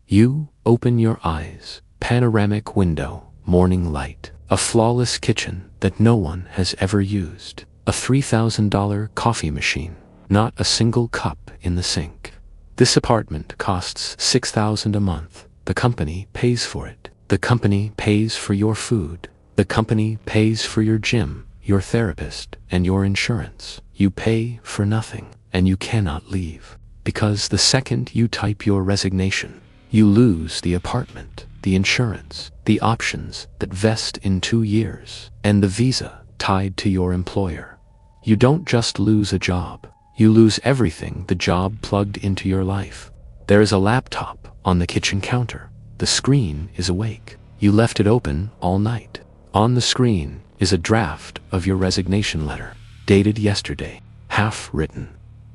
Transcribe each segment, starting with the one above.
You open your eyes, panoramic window, morning light, a flawless kitchen that no one has ever used, a $3,000 coffee machine, not a single cup in the sink. This apartment costs $6,000 a month. The company pays for it. The company pays for your food. The company pays for your gym, your therapist, and your insurance. You pay for nothing, and you cannot leave. Because the second you type your resignation, you lose the apartment, the insurance, the options that vest in 2 years, and the visa tied to your employer. You don't just lose a job. You lose everything the job plugged into your life. There is a laptop on the kitchen counter. The screen is awake. You left it open all night. On the screen is a draft of your resignation letter, dated yesterday, half written.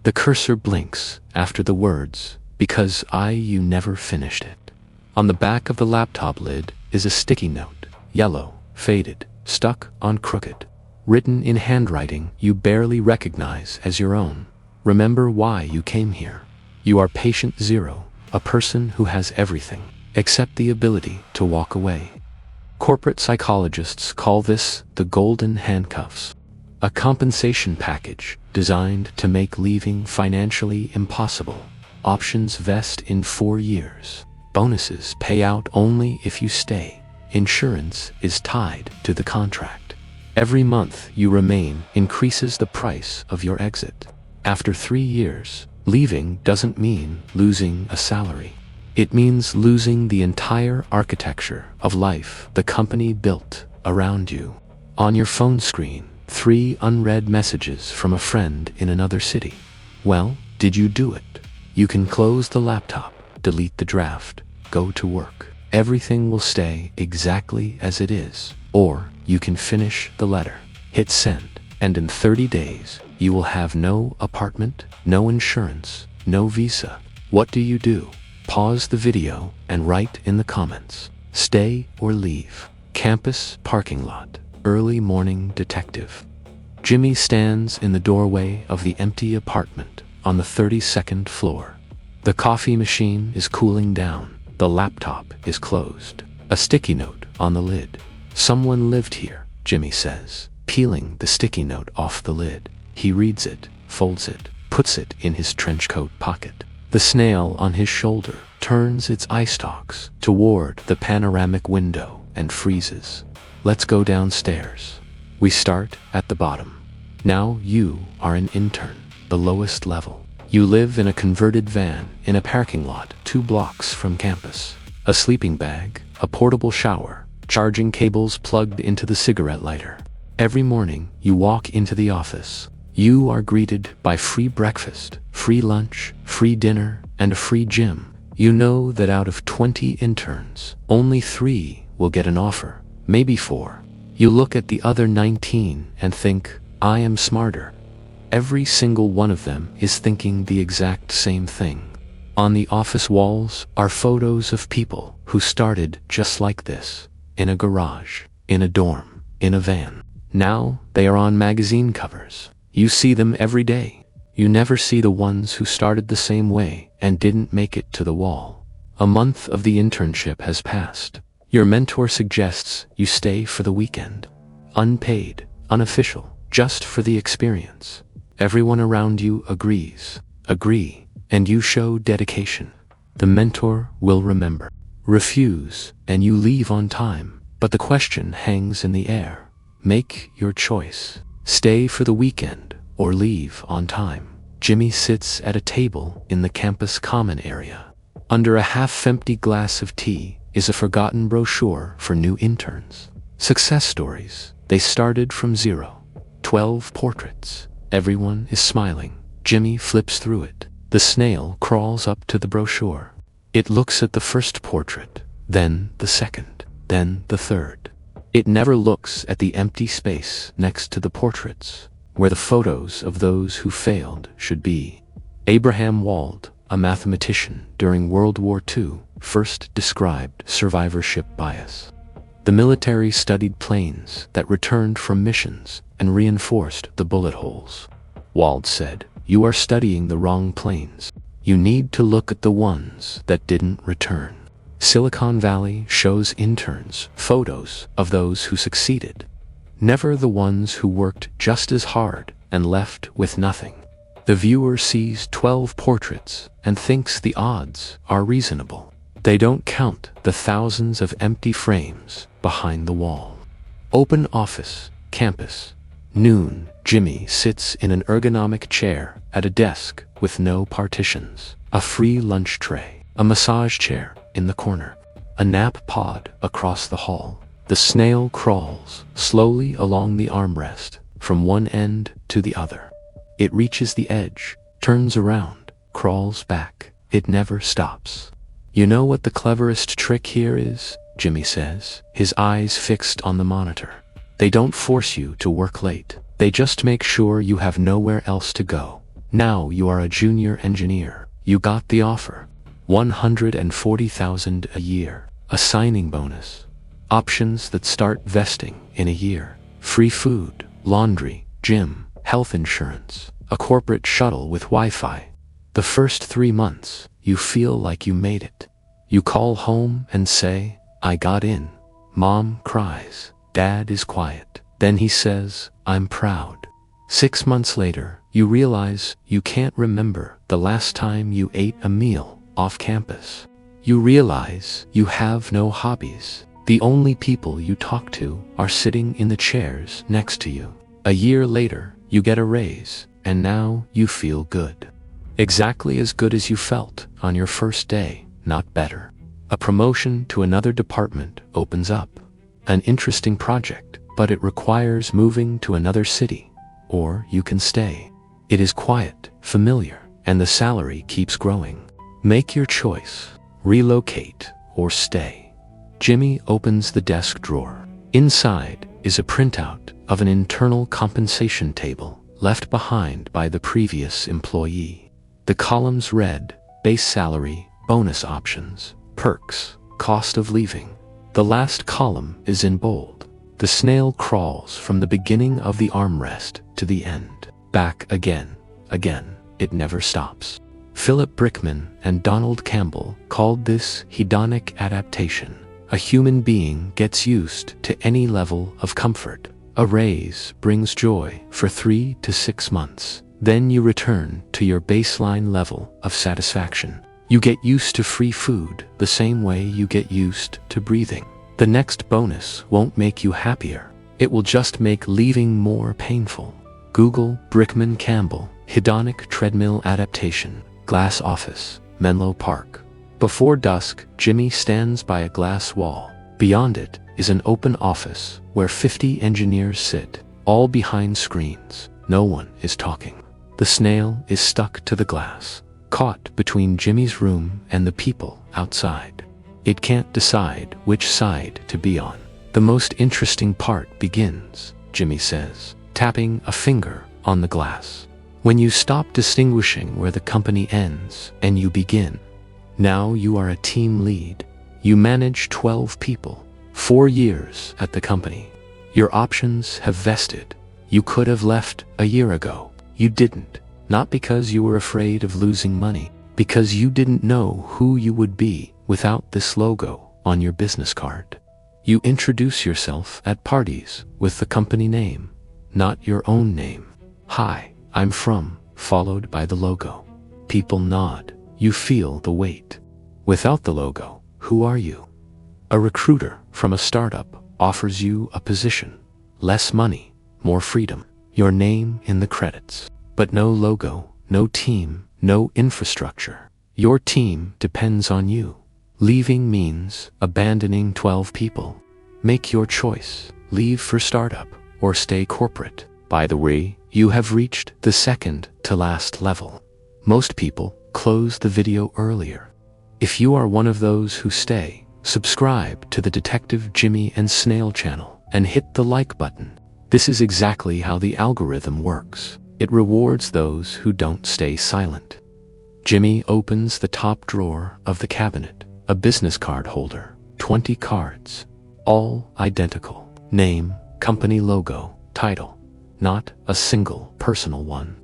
The cursor blinks after the words, "Because you never finished it." On the back of the laptop lid is a sticky note, yellow, faded, stuck on crooked, written in handwriting you barely recognize as your own. Remember why you came here. You are patient zero, a person who has everything, except the ability to walk away. Corporate psychologists call this the golden handcuffs, a compensation package designed to make leaving financially impossible. Options vest in 4 years. Bonuses pay out only if you stay. Insurance is tied to the contract. Every month you remain increases the price of your exit. After 3 years, leaving doesn't mean losing a salary. It means losing the entire architecture of life the company built around you. On your phone screen, 3 unread messages from a friend in another city. Well, did you do it? You can close the laptop, delete the draft, go to work. Everything will stay exactly as it is. Or you can finish the letter, hit send, and in 30 days, you will have no apartment, no insurance, no visa. What do you do? Pause the video and write in the comments. Stay or leave. Campus parking lot. Early morning detective. Jimmy stands in the doorway of the empty apartment on the 32nd floor. The coffee machine is cooling down. The laptop is closed. A sticky note on the lid. Someone lived here, Jimmy says, peeling the sticky note off the lid. He reads it, folds it, puts it in his trench coat pocket. The snail on his shoulder turns its eye stalks toward the panoramic window and freezes. Let's go downstairs. We start at the bottom. Now you are an intern, the lowest level. You live in a converted van in a parking lot 2 blocks from campus. A sleeping bag, a portable shower, charging cables plugged into the cigarette lighter. Every morning you walk into the office. You are greeted by free breakfast, free lunch, free dinner, and a free gym. You know that out of 20 interns, only 3 will get an offer, maybe 4. You look at the other 19 and think, I am smarter. Every single one of them is thinking the exact same thing. On the office walls are photos of people who started just like this, in a garage, in a dorm, in a van. Now they are on magazine covers. You see them every day. You never see the ones who started the same way and didn't make it to the wall. A month of the internship has passed. Your mentor suggests you stay for the weekend. Unpaid, unofficial, just for the experience. Everyone around you agrees, and you show dedication. The mentor will remember. Refuse, and you leave on time, but the question hangs in the air. Make your choice. Stay for the weekend or leave on time. Jimmy sits at a table in the campus common area. Under a half-empty glass of tea is a forgotten brochure for new interns. Success stories. They started from 0. 12 portraits. Everyone is smiling. Jimmy flips through it. The snail crawls up to the brochure. It looks at the first portrait, then the second, then the third. It never looks at the empty space next to the portraits, where the photos of those who failed should be. Abraham Wald, a mathematician during World War II, first described survivorship bias. The military studied planes that returned from missions and reinforced the bullet holes. Wald said, "You are studying the wrong planes. You need to look at the ones that didn't return." Silicon Valley shows interns photos of those who succeeded, never the ones who worked just as hard and left with nothing. The viewer sees 12 portraits and thinks the odds are reasonable. They don't count the thousands of empty frames behind the wall. Open office, campus. Noon, Jimmy sits in an ergonomic chair at a desk with no partitions. A free lunch tray, a massage chair in the corner, a nap pod across the hall. The snail crawls slowly along the armrest from one end to the other. It reaches the edge, turns around, crawls back. It never stops. You know what the cleverest trick here is? Jimmy says, his eyes fixed on the monitor. They don't force you to work late. They just make sure you have nowhere else to go. Now you are a junior engineer. You got the offer. $140,000 a year. A signing bonus. Options that start vesting in a year. Free food, laundry, gym, health insurance, a corporate shuttle with Wi-Fi. The first 3 months, you feel like you made it. You call home and say, "I got in." Mom cries. Dad is quiet. Then he says, "I'm proud." 6 months later, you realize you can't remember the last time you ate a meal off campus. You realize you have no hobbies. The only people you talk to are sitting in the chairs next to you. A year later, you get a raise, and now you feel good. Exactly as good as you felt on your first day, not better. A promotion to another department opens up. An interesting project, but it requires moving to another city. Or you can stay. It is quiet, familiar, and the salary keeps growing. Make your choice. Relocate or stay. Jimmy opens the desk drawer. Inside is a printout of an internal compensation table left behind by the previous employee. The columns read, base salary, bonus options, perks, cost of leaving. The last column is in bold. The snail crawls from the beginning of the armrest to the end. Back again. It never stops. Philip Brickman and Donald Campbell called this hedonic adaptation. A human being gets used to any level of comfort. A raise brings joy for 3 to 6 months. Then you return to your baseline level of satisfaction. You get used to free food the same way you get used to breathing. The next bonus won't make you happier. It will just make leaving more painful. Google Brickman Campbell, hedonic treadmill adaptation, glass office, Menlo Park. Before dusk, Jimmy stands by a glass wall. Beyond it is an open office where 50 engineers sit, all behind screens. No one is talking. The snail is stuck to the glass, caught between Jimmy's room and the people outside. It can't decide which side to be on. The most interesting part begins, Jimmy says, tapping a finger on the glass. When you stop distinguishing where the company ends and you begin. Now you are a team lead. You manage 12 people, 4 years at the company. Your options have vested. You could have left a year ago. You didn't, not because you were afraid of losing money, because you didn't know who you would be without this logo on your business card. You introduce yourself at parties with the company name, not your own name. "Hi, I'm from," followed by the logo. People nod. You feel the weight. Without the logo, who are you? A recruiter from a startup offers you a position. Less money, more freedom. Your name in the credits. But no logo, no team, no infrastructure. Your team depends on you. Leaving means abandoning 12 people. Make your choice. Leave for startup or stay corporate. By the way, you have reached the second to last level. Most people close the video earlier. If you are one of those who stay, subscribe to the Detective Jimmy and Snail channel and hit the like button. This is exactly how the algorithm works. It rewards those who don't stay silent. Jimmy opens the top drawer of the cabinet, a business card holder, 20 cards, all identical. Name, company logo, title, not a single personal one.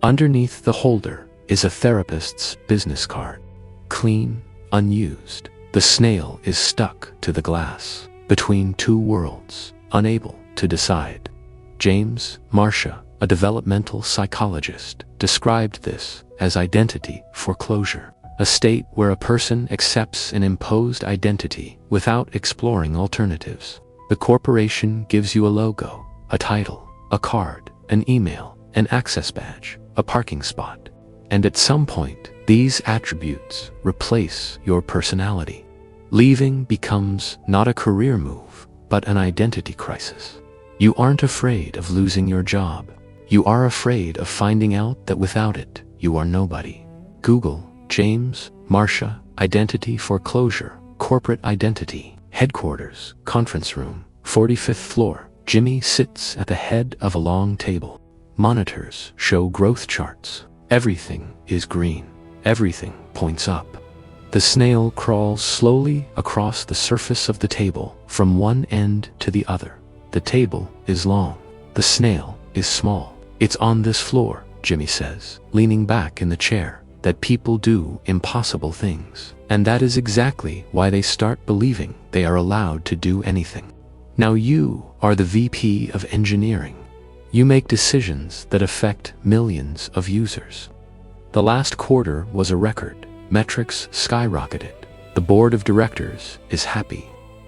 Underneath the holder is a therapist's business card, clean, unused. The snail is stuck to the glass, between two worlds, unable to decide. James Marcia, a developmental psychologist, described this as identity foreclosure, a state where a person accepts an imposed identity without exploring alternatives. The corporation gives you a logo, a title, a card, an email, an access badge, a parking spot. And at some point, these attributes replace your personality. Leaving becomes not a career move, but an identity crisis. You aren't afraid of losing your job. You are afraid of finding out that without it, you are nobody. Google James Marcia identity foreclosure, corporate identity, headquarters, conference room, 45th floor. Jimmy sits at the head of a long table. Monitors show growth charts. Everything is green. Everything points up. The snail crawls slowly across the surface of the table from one end to the other. The table is long. The snail is small. It's on this floor, Jimmy says, leaning back in the chair, that people do impossible things. And that is exactly why they start believing they are allowed to do anything. Now you are the VP of engineering. You make decisions that affect millions of users. The last quarter was a record. Metrics skyrocketed. The board of directors is happy.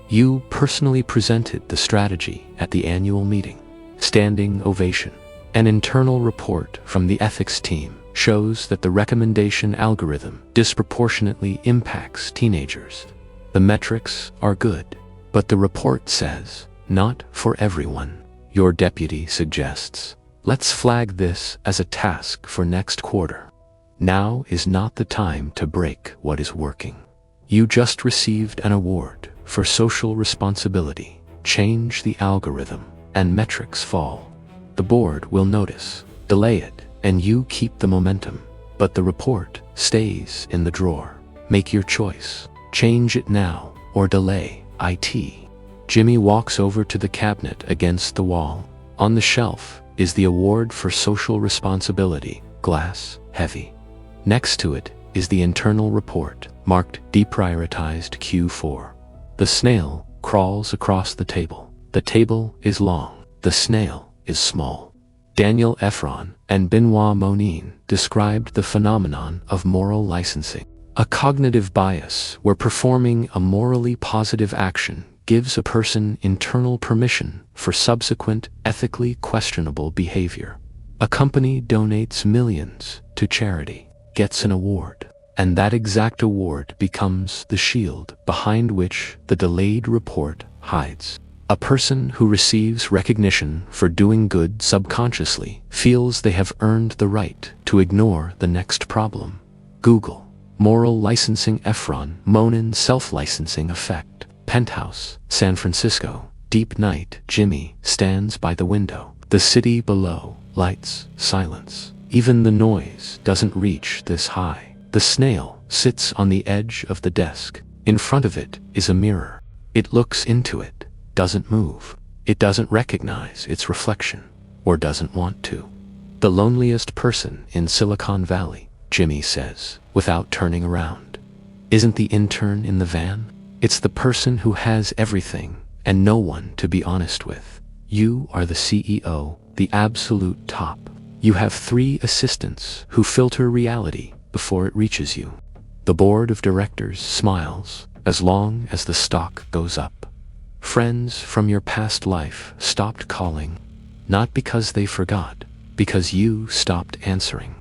You personally presented the strategy at the annual meeting. Standing ovation. An internal report from the ethics team shows that the recommendation algorithm disproportionately impacts teenagers. The metrics are good, but the report says, not for everyone. Your deputy suggests, let's flag this as a task for next quarter. Now is not the time to break what is working. You just received an award for social responsibility. Change the algorithm, and metrics fall. The board will notice, delay it, and you keep the momentum. But the report stays in the drawer. Make your choice. Change it now, or delay IT. Jimmy walks over to the cabinet against the wall. On the shelf is the award for social responsibility, glass, heavy. Next to it is the internal report, marked deprioritized Q4. The snail crawls across the table. The table is long. The snail is small. Daniel Efron and Benoit Monin described the phenomenon of moral licensing, a cognitive bias where performing a morally positive action gives a person internal permission for subsequent ethically questionable behavior. A company donates millions to charity, gets an award, and that exact award becomes the shield behind which the delayed report hides. A person who receives recognition for doing good subconsciously feels they have earned the right to ignore the next problem. Google moral licensing Efron Monin self-licensing effect. Penthouse, San Francisco, deep night. Jimmy stands by the window. The city below, lights, silence. Even the noise doesn't reach this high. The snail sits on the edge of the desk. In front of it is a mirror. It looks into it, doesn't move. It doesn't recognize its reflection, or doesn't want to. The loneliest person in Silicon Valley, Jimmy says, without turning around. Isn't the intern in the van? It's the person who has everything and no one to be honest with. You are the CEO, the absolute top. You have 3 assistants who filter reality before it reaches you. The board of directors smiles as long as the stock goes up. Friends from your past life stopped calling, not because they forgot, because you stopped answering.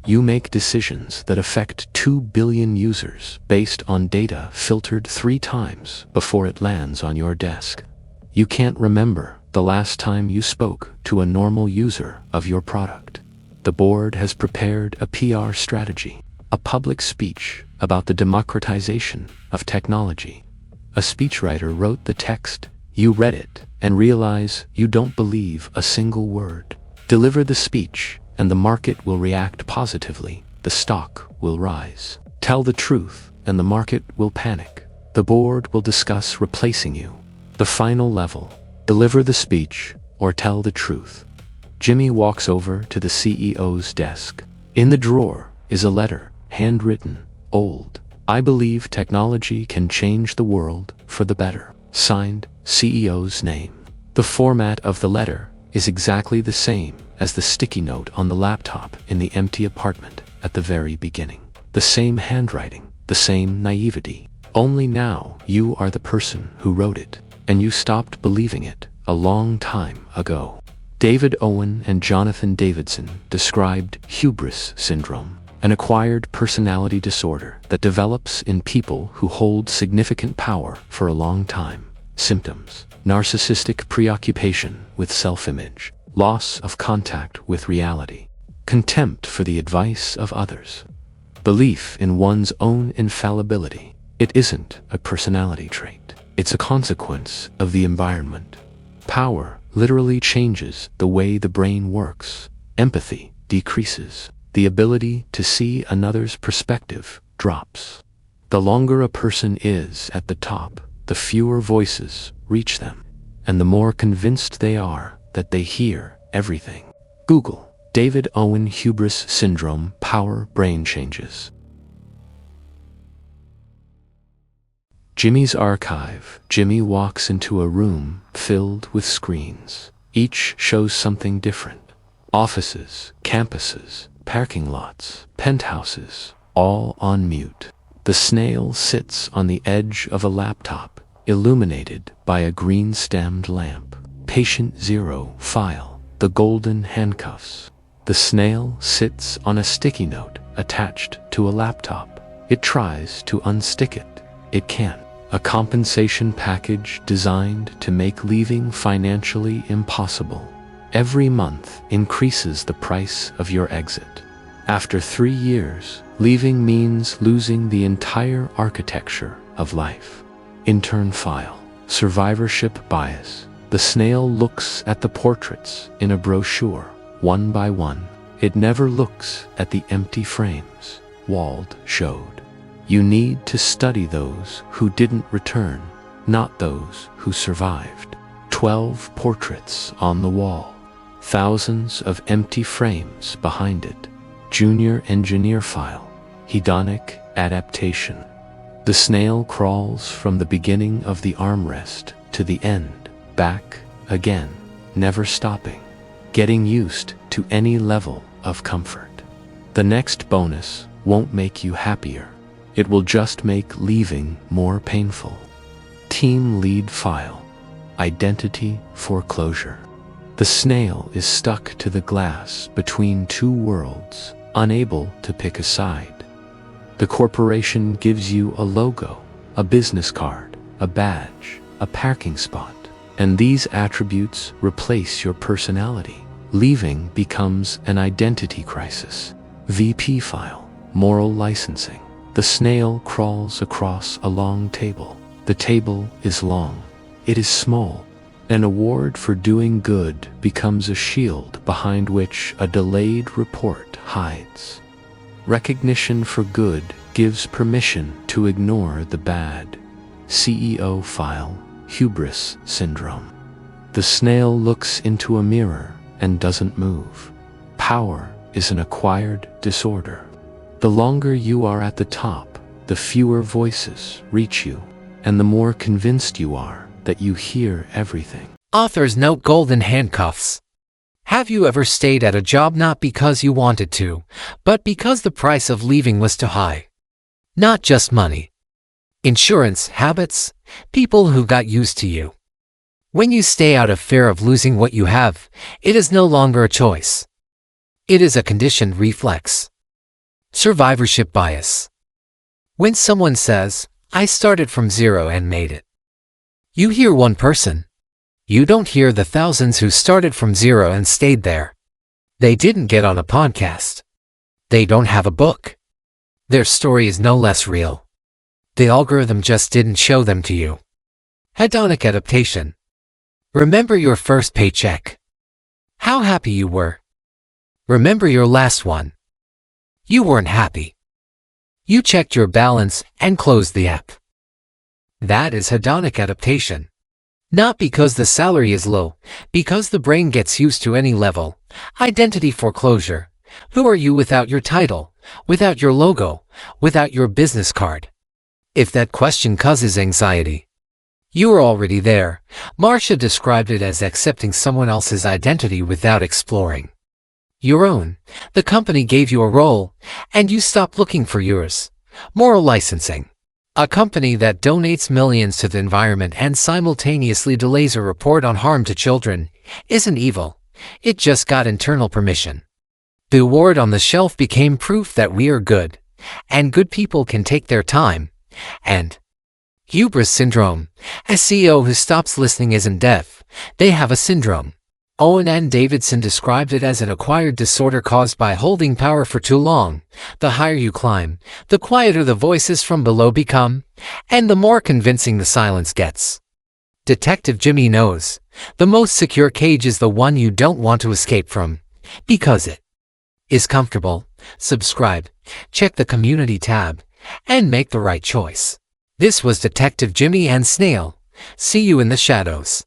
You make decisions that affect 2 billion users based on data filtered 3 times before it lands on your desk. You can't remember the last time you spoke to a normal user of your product. The board has prepared a PR strategy, a public speech about the democratization of technology. A speechwriter wrote the text, you read it, and realize you don't believe a single word. Deliver the speech, and the market will react positively. The stock will rise. Tell the truth, and the market will panic. The board will discuss replacing you. The final level, deliver the speech or tell the truth. Jimmy walks over to the CEO's desk. In the drawer is a letter, handwritten, old, I believe technology can change the world for the better. Signed, CEO's name. The format of the letter is exactly the same as the sticky note on the laptop in the empty apartment at the very beginning. The same handwriting, the same naivety. Only now you are the person who wrote it, and you stopped believing it a long time ago. David Owen and Jonathan Davidson described hubris syndrome, an acquired personality disorder that develops in people who hold significant power for a long time. Symptoms: narcissistic preoccupation with self-image, loss of contact with reality, contempt for the advice of others, belief in one's own infallibility. It isn't a personality trait. It's a consequence of the environment. Power literally changes the way the brain works. Empathy decreases. The ability to see another's perspective drops. The longer a person is at the top, the fewer voices reach them, and the more convinced they are that they hear everything. Google David Owen hubris syndrome power brain changes. Jimmy's archive. Jimmy walks into a room filled with screens. Each shows something different. Offices, campuses, parking lots, penthouses, all on mute. The snail sits on the edge of a laptop, illuminated by a green-stemmed lamp. Patient zero file. The golden handcuffs. The snail sits on a sticky note attached to a laptop. It tries to unstick it. It can't. A compensation package designed to make leaving financially impossible. Every month increases the price of your exit. After 3 years, leaving means losing the entire architecture of life. Intern file. Survivorship bias. The snail looks at the portraits in a brochure, one by one. It never looks at the empty frames. Wald showed. You need to study those who didn't return, not those who survived. 12 portraits on the wall. Thousands of empty frames behind it. Junior engineer file. Hedonic adaptation. The snail crawls from the beginning of the armrest to the end, back again, never stopping, getting used to any level of comfort. The next bonus won't make you happier. It will just make leaving more painful. Team lead file. Identity foreclosure. The snail is stuck to the glass between two worlds, unable to pick a side. The corporation gives you a logo, a business card, a badge, a parking spot, and these attributes replace your personality. Leaving becomes an identity crisis. VP file. Moral licensing. The snail crawls across a long table. The table is long. It is small. An award for doing good becomes a shield behind which a delayed report hides. Recognition for good gives permission to ignore the bad. CEO file. Hubris syndrome. The snail looks into a mirror and doesn't move. Power is an acquired disorder. The longer you are at the top, the fewer voices reach you, and the more convinced you are that you hear everything. Author's note: golden handcuffs. Have you ever stayed at a job not because you wanted to, but because the price of leaving was too high? Not just money. Insurance, habits, people who got used to you. When you stay out of fear of losing what you have, it is no longer a choice. It is a conditioned reflex. Survivorship bias. When someone says, "I started from zero and made it," you hear one person. You don't hear the thousands who started from zero and stayed there. They didn't get on a podcast. They don't have a book. Their story is no less real. The algorithm just didn't show them to you. Hedonic adaptation. Remember your first paycheck. How happy you were. Remember your last one. You weren't happy. You checked your balance and closed the app. That is hedonic adaptation. Not because the salary is low, because the brain gets used to any level. Identity foreclosure. Who are you without your title, without your logo, without your business card? If that question causes anxiety, you are already there. Marcia described it as accepting someone else's identity without exploring your own. The company gave you a role, and you stopped looking for yours. Moral licensing. A company that donates millions to the environment and simultaneously delays a report on harm to children isn't evil. It just got internal permission. The award on the shelf became proof that we are good, and good people can take their time. And hubris syndrome. A CEO who stops listening isn't deaf. They have a syndrome. Owen N. Davidson described it as an acquired disorder caused by holding power for too long. The higher you climb, the quieter the voices from below become, and the more convincing the silence gets. Detective Jimmy knows. The most secure cage is the one you don't want to escape from, because it is comfortable. Subscribe, check the community tab, and make the right choice. This was Detective Jimmy and Snail. See you in the shadows.